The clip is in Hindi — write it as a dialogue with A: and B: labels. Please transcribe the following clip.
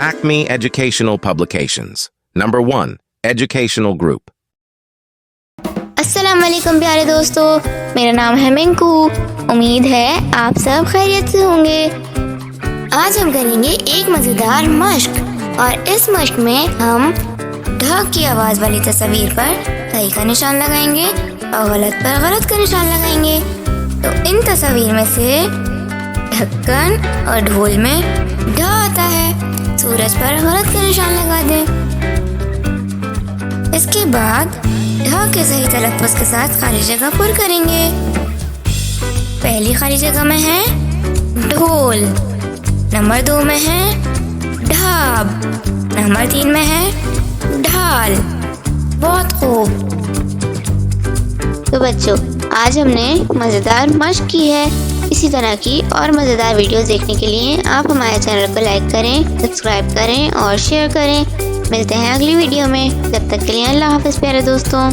A: Acme Educational Publications. Number 1. Educational Group.
B: अस्सलाम वालेकुम प्यारे दोस्तों, मेरा नाम है मिंकू। उम्मीद है आप सब खैरियत से होंगे। आज हम करेंगे एक मज़ेदार मश्क और इस मश्क में हम ढ की आवाज़ वाली तस्वीर पर सही का निशान लगाएंगे और गलत पर गलत का निशान लगाएंगे। तो इन तस्वीर में से ढक्कन और ढोल में ढ आता है, सूरज पर गलत का निशान लगा दें। इसके बाद ढ के सही तलफ़्फ़ुज़ के साथ खाली जगह पुर करेंगे। पहली खाली जगह में है ढोल, नंबर 2 में है ढाब, नंबर 3 में है ढाल। बहुत खूब। तो बच्चों, आज हमने मज़ेदार मश्क की है। इसी तरह की और मज़ेदार वीडियोस देखने के लिए आप हमारे चैनल को लाइक करें, सब्सक्राइब करें और शेयर करें। मिलते हैं अगली वीडियो में। जब तक के लिए अल्लाह हाफ़िज़ प्यारे दोस्तों।